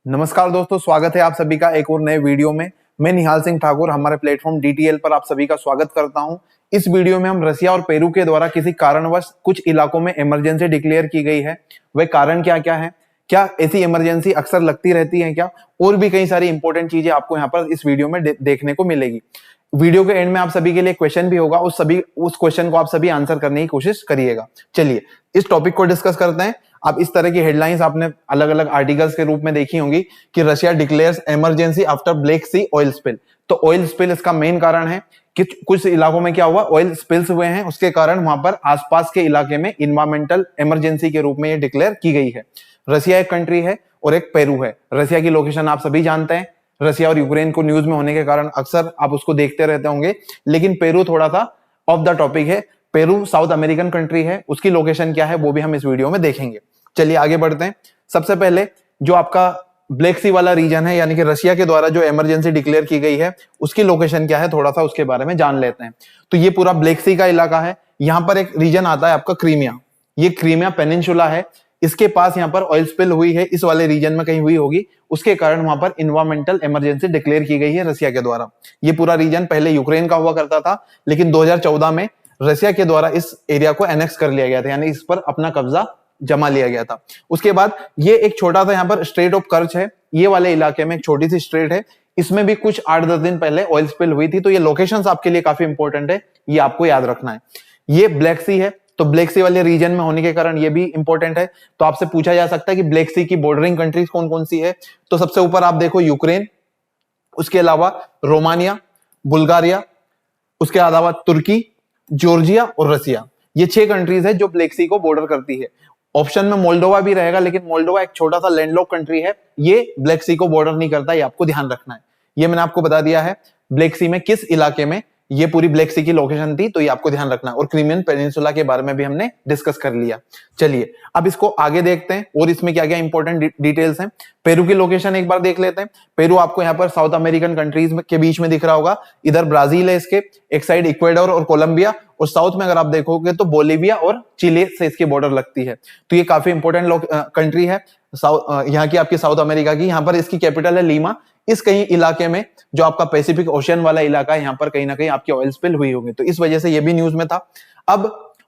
नमस्कार दोस्तों, स्वागत है आप सभी का एक और नए वीडियो में। मैं निहाल सिंह ठाकुर हमारे प्लेटफॉर्म डीटीएल पर आप सभी का स्वागत करता हूं। इस वीडियो में हम रसिया और पेरू के द्वारा किसी कारणवश कुछ इलाकों में इमरजेंसी डिक्लेयर की गई है, वह कारण क्या क्या है, क्या ऐसी इमरजेंसी अक्सर लगती रहती है क्या, और भी कई सारी इंपॉर्टेंट चीजें आपको यहाँ पर इस वीडियो में देखने को मिलेगी। वीडियो के एंड में आप सभी के लिए क्वेश्चन भी होगा, उस क्वेश्चन को आप सभी आंसर करने की कोशिश करिएगा। चलिए इस टॉपिक को डिस्कस करते हैं। अब इस तरह की हेडलाइंस आपने अलग अलग आर्टिकल्स के रूप में देखी होंगी कि Russia declares emergency after Black Sea oil spill. तो ऑयल स्पिल इसका मेन कारण है कि कुछ इलाकों में क्या हुआ, ऑयल स्पिल्स हुए हैं, उसके कारण वहां पर आसपास के इलाके में इन्वायरमेंटल इमरजेंसी के रूप में ये डिक्लेयर की गई है। रशिया एक कंट्री है और एक पेरू है। रशिया की लोकेशन आप सभी जानते हैं, रशिया और यूक्रेन को न्यूज में होने के कारण अक्सर आप उसको देखते रहते होंगे, लेकिन पेरू थोड़ा सा ऑफ द टॉपिक है। पेरू साउथ अमेरिकन कंट्री है, उसकी लोकेशन क्या है वो भी हम इस वीडियो में देखेंगे। चलिए आगे बढ़ते हैं। सबसे पहले जो आपका ब्लैक सी वाला रीजन है, यानी कि रशिया के द्वारा जो इमरजेंसी डिक्लेयर की गई है, उसकी लोकेशन क्या है थोड़ा सा उसके बारे में जान लेते हैं। तो ये पूरा ब्लैक सी का इलाका है। यहां पर एक रीजन आता है आपका क्रीमिया। ये क्रीमिया पेनिनसुला है, इसके पास यहाँ पर ऑयल स्पिल हुई है, इस वाले रीजन में कहीं हुई होगी, उसके कारण वहां पर इन्वायरमेंटल इमरजेंसी डिक्लेयर की गई है रशिया के द्वारा। ये पूरा रीजन पहले यूक्रेन का हुआ करता था, लेकिन 2014 में रशिया के द्वारा इस एरिया को एनेक्स कर लिया गया था, यानी इस पर अपना कब्जा जमा लिया गया था। उसके बाद ये एक छोटा सा यहाँ पर स्ट्रेट ऑफ कर्च है, ये वाले इलाके में एक छोटी सी स्ट्रेट है, इसमें भी कुछ 8-10 दिन पहले ऑयल स्पिल हुई थी। तो ये लोकेशंस आपके लिए काफी इंपॉर्टेंट है, ये आपको याद रखना है। ये ब्लैक सी है, तो ब्लैक सी वाले रीजन में होने के कारण ये भी इंपॉर्टेंट है। तो आपसे पूछा जा सकता है कि ब्लैक सी की बॉर्डरिंग कंट्रीज कौन कौन सी है। तो सबसे ऊपर आप देखो यूक्रेन, उसके अलावा रोमानिया, बुल्गारिया, उसके अलावा तुर्की, जॉर्जिया और रसिया। ये 6 कंट्रीज है जो ब्लैक सी को बॉर्डर करती है। ऑप्शन में मोल्डोवा भी रहेगा, लेकिन मोल्डोवा एक छोटा सा लैंडलॉक कंट्री है, ये ब्लैक सी को बॉर्डर नहीं करता, ये आपको ध्यान रखना है। ये मैंने आपको बता दिया है ब्लैक सी में किस इलाके में ये पूरी ब्लैक सी की लोकेशन थी, तो ये आपको ध्यान रखना है। और क्रीमियन पेनिनसुला के बारे में भी हमने डिस्कस कर लिया। चलिए अब इसको आगे देखते हैं और इसमें क्या क्या इंपॉर्टेंट डिटेल्स हैं। पेरू की लोकेशन एक बार देख लेते हैं। पेरू आपको यहाँ पर साउथ अमेरिकन कंट्रीज के बीच में दिख रहा होगा। इधर ब्राजील है, इसके एक साइड इक्वेडोर और कोलंबिया, और साउथ में अगर आप देखोगे तो बोलिविया और चिले से इसकी बॉर्डर लगती है। तो ये काफी इंपॉर्टेंट कंट्री है यहाँ की, आपकी साउथ अमेरिका की। यहाँ पर इसकी कैपिटल है लीमा। इस कहीं इलाके में जो आपका पैसिफिक ओशियन वाला इलाका है, यहाँ पर कहीं ना कहीं आपकी ऑयल स्पिल हुई होगी, तो इस वजह से ये भी न्यूज में था। अब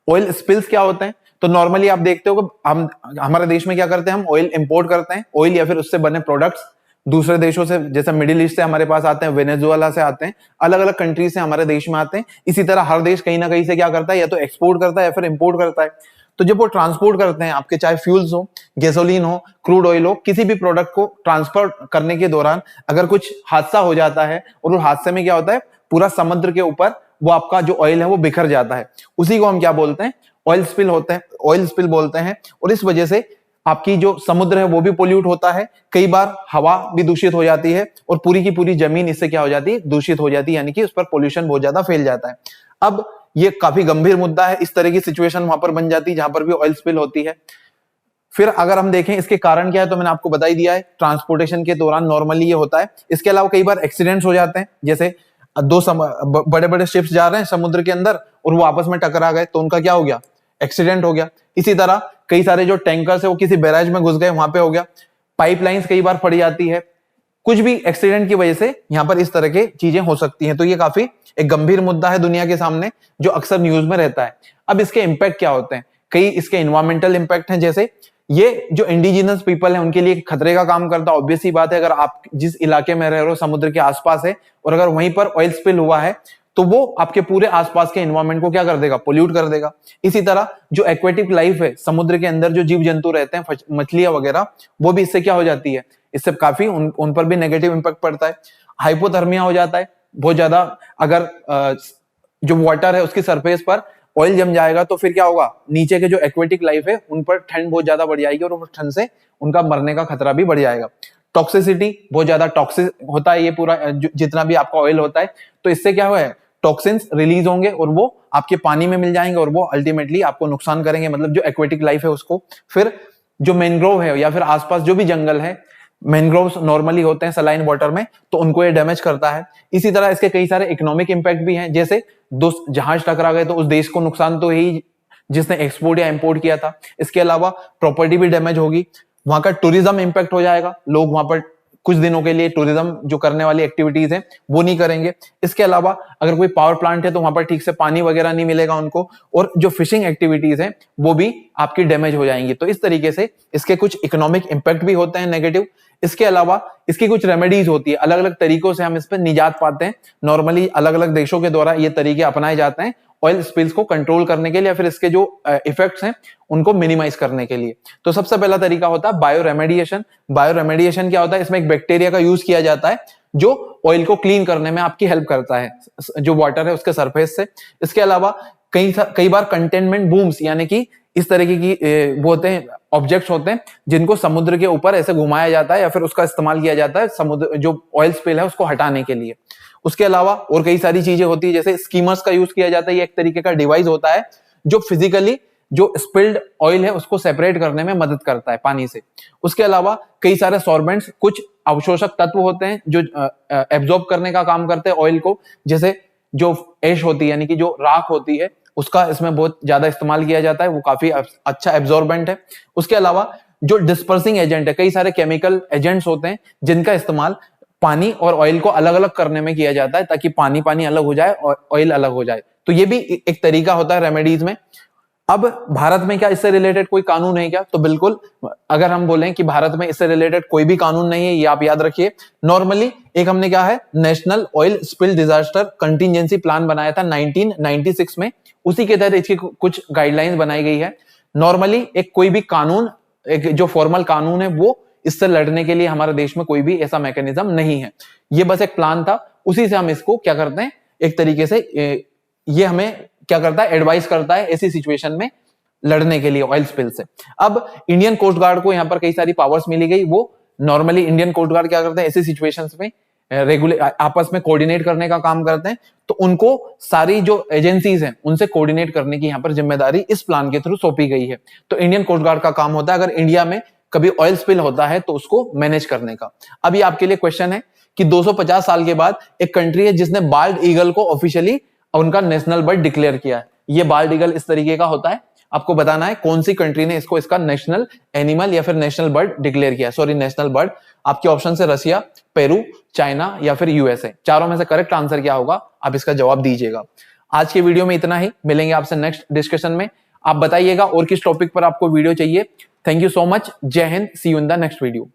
ऑयल स्पिल्स क्या होते हैं, तो नॉर्मली आप देखते हो कि हम हमारे देश में क्या करते हैं, हम ऑयल इंपोर्ट करते हैं, ऑयल या फिर उससे बने प्रोडक्ट्स दूसरे देशों से, जैसे मिडिल ईस्ट से हमारे पास आते हैं, वेनेजुएला से आते हैं, अलग अलग कंट्री से हमारे देश में आते हैं। इसी तरह हर देश कहीं ना कहीं से क्या करता है, या तो एक्सपोर्ट करता है या फिर इंपोर्ट करता है। तो जब वो ट्रांसपोर्ट करते हैं आपके, चाहे फ्यूल्स हो, गैसोलीन हो, क्रूड ऑयल हो, किसी भी प्रोडक्ट को ट्रांसफर करने के दौरान अगर कुछ हादसा हो जाता है, और उस हादसे में क्या होता है, पूरा समुद्र के ऊपर वो आपका जो ऑयल है वो बिखर जाता है, उसी को हम क्या बोलते हैं, ऑयल स्पिल होते हैं, ऑयल स्पिल बोलते हैं। और इस वजह से आपकी जो समुद्र है वो भी पोल्यूट होता है, कई बार हवा भी दूषित हो जाती है, और पूरी की पूरी जमीन इससे क्या हो जाती है, दूषित हो जाती है, यानी कि उस पर पोल्यूशन बहुत ज्यादा फैल जाता है। अब ये काफी गंभीर मुद्दा है, इस तरह की सिचुएशन वहां पर बन जाती है जहां पर भी ऑयल स्पिल होती है। फिर अगर हम देखें इसके कारण क्या है, तो मैंने आपको बता ही दिया है, ट्रांसपोर्टेशन के दौरान नॉर्मली ये होता है। इसके अलावा कई बार एक्सीडेंट्स हो जाते हैं, जैसे दो बड़े बड़े शिप्स जा रहे हैं समुद्र के अंदर और वो आपस में टकरा गए, तो उनका क्या हो गया, एक्सीडेंट हो गया। इसी तरह कई सारे जो टैंकर्स है वो किसी बैराज में घुस गए, वहां पे हो गया। पाइपलाइंस कई बार फट जाती है, कुछ भी एक्सीडेंट की वजह से यहां पर इस तरह की चीजें हो सकती हैं। तो ये काफी एक गंभीर मुद्दा है दुनिया के सामने, जो अक्सर न्यूज में रहता है। अब इसके इंपैक्ट क्या होते हैं, कई इसके इन्वायरमेंटल इंपैक्ट हैं, जैसे ये जो इंडिजिनस पीपल है उनके लिए खतरे का काम करता है। ऑब्वियस ही बात है, अगर आप जिस इलाके में रह रहे हो समुद्र के आसपास है, और अगर वहीं पर ऑयल स्पिल हुआ है, तो वो आपके पूरे आसपास के एनवायरनमेंट को क्या कर देगा, पोल्यूट कर देगा। इसी तरह जो एक्वेटिक लाइफ है, समुद्र के अंदर जो जीव जंतु रहते हैं, मछलियां वगैरह, वो भी इससे क्या हो जाती है, इससे काफी उन पर भी नेगेटिव इंपैक्ट पड़ता है। हाइपोथर्मिया हो जाता है बहुत ज्यादा, अगर जो वाटर है उसकी सरफेस पर ऑयल जम जाएगा तो फिर क्या होगा, नीचे के जो एक्वेटिक लाइफ है उन पर ठंड बहुत ज्यादा बढ़ जाएगी, और उस ठंड से उनका मरने का खतरा भी बढ़ जाएगा। टॉक्सिसिटी, बहुत ज्यादा टॉक्सिक होता है ये पूरा जितना भी आपका ऑयल होता है, तो इससे क्या हुआ है, टॉक्सिन्स रिलीज होंगे और वो आपके पानी में मिल जाएंगे, और वो अल्टीमेटली आपको नुकसान करेंगे, मतलब जो एक्वेटिक लाइफ है उसको। फिर जो मैंग्रोव है या फिर आसपास जो भी जंगल है, मैंग्रोव्स नॉर्मली होते हैं सलाइन वाटर में, तो उनको ये डैमेज करता है। इसी तरह इसके कई सारे इकोनॉमिक इंपैक्ट भी हैं, जैसे दो जहाज टकरा गए तो उस देश को नुकसान तो ही जिसने एक्सपोर्ट या इंपोर्ट किया था। इसके अलावा प्रॉपर्टी भी डैमेज होगी, वहां का टूरिज्म इंपैक्ट हो जाएगा, लोग वहां पर कुछ दिनों के लिए टूरिज्म जो करने वाली एक्टिविटीज है वो नहीं करेंगे। इसके अलावा अगर कोई पावर प्लांट है तो वहां पर ठीक से पानी वगैरह नहीं मिलेगा उनको, और जो फिशिंग एक्टिविटीज है वो भी आपकी डैमेज हो जाएंगी। तो इस तरीके से इसके कुछ इकोनॉमिक इंपैक्ट भी होते हैं नेगेटिव। इसके अलावा इसकी कुछ रेमेडीज होती है, अलग अलग तरीकों से हम इस पर निजात पाते हैं। नॉर्मली अलग अलग देशों के द्वारा ये तरीके अपनाए जाते हैं ऑयल स्पिल्स को कंट्रोल करने के लिए या फिर इसके जो इफेक्ट्स हैं उनको मिनिमाइज करने के लिए। तो सबसे पहला तरीका होता है बायो रेमेडिएशन। बायो रेमेडिएशन क्या होता है? इसमें एक बैक्टीरिया का यूज किया जाता है जो ऑयल को क्लीन करने में आपकी हेल्प करता है, जो वाटर है उसके सरफेस से। इसके अलावा कई बार कंटेनमेंट बूम्स, यानी कि इस तरीके की वो होते हैं, ऑब्जेक्ट्स होते हैं जिनको समुद्र के ऊपर ऐसे घुमाया जाता है या फिर उसका इस्तेमाल किया जाता है समुद्र जो ऑयल स्पिल है उसको हटाने के लिए। उसके अलावा और कई सारी चीजें होती है, जैसे स्कीमर्स का यूज किया जाता है। ये एक तरीके का डिवाइस होता है जो फिजिकली जो स्पिल्ड ऑयल है उसको सेपरेट करने में मदद करता है पानी से। उसके अलावा कई सारे सॉर्बेंट्स, कुछ अवशोषक तत्व होते हैं जो एब्जॉर्ब करने का काम करते हैं ऑयल को, जैसे जो एश होती है यानी कि जो राख होती है उसका इसमें बहुत ज्यादा इस्तेमाल किया जाता है, वो काफी अच्छा एब्जॉर्बेंट है। उसके अलावा जो डिस्पर्सिंग एजेंट है, कई सारे केमिकल एजेंट्स होते हैं जिनका इस्तेमाल पानी और ऑयल को अलग अलग करने में किया जाता है ताकि पानी पानी अलग हो जाए और ऑयल अलग हो जाए। तो ये भी एक तरीका होता है रेमेडीज में। अब भारत में क्या इससे रिलेटेड कोई कानून है क्या? तो बिल्कुल, अगर हम बोलें कि भारत में इससे रिलेटेड कोई भी कानून नहीं है, ये आप याद रखिए। नॉर्मली एक हमने क्या है, national oil spill disaster contingency plan बनाया था 1996 में, उसी के तहत इसकी कुछ गाइडलाइंस बनाई गई है। नॉर्मली एक कोई भी कानून, एक जो फॉर्मल कानून है, वो इससे लड़ने के लिए हमारे देश में कोई भी ऐसा मैकेनिज्म नहीं है। ये बस एक प्लान था, उसी से हम इसको क्या करते हैं, एक तरीके से ये हमें क्या करता है, एडवाइस करता है ऐसी सिचुएशन में लड़ने के लिए ऑयल स्पिल से। अब इंडियन कोस्ट गार्ड को यहाँ पर कई सारी पावर्स मिली गई। वो नॉर्मली इंडियन कोस्ट गार्ड क्या करते हैं, ऐसी सिचुएशंस में रेगुलर आपस में कोऑर्डिनेट करने का काम करते हैं। तो उनको सारी जो एजेंसीज हैं उनसे कोऑर्डिनेट करने की यहाँ पर जिम्मेदारी इस प्लान के थ्रू सौंपी गई है। तो इंडियन कोस्ट गार्ड का काम होता है अगर इंडिया में कभी ऑयल स्पिल होता है तो उसको मैनेज करने का। अब ये आपके लिए क्वेश्चन है कि 250 साल के बाद एक कंट्री है जिसने बाल्ड ईगल को ऑफिशियली उनका नेशनल बर्ड डिक्लेयर किया है। ये बाल्ड ईगल इस तरीके का होता है, आपको बताना है कौन सी कंट्री ने इसको इसका नेशनल एनिमल या फिर नेशनल बर्ड डिक्लेयर किया। Sorry, national bird. आपके ऑप्शन है रसिया, पेरू, चाइना या फिर यूएसए। चारों में से करेक्ट आंसर क्या होगा, आप इसका जवाब दीजिएगा। आज के वीडियो में इतना ही, मिलेंगे आपसे नेक्स्ट डिस्कशन में। आप बताइएगा और किस टॉपिक पर आपको वीडियो चाहिए। थैंक यू सो मच, जय हिंद, see you in the next video.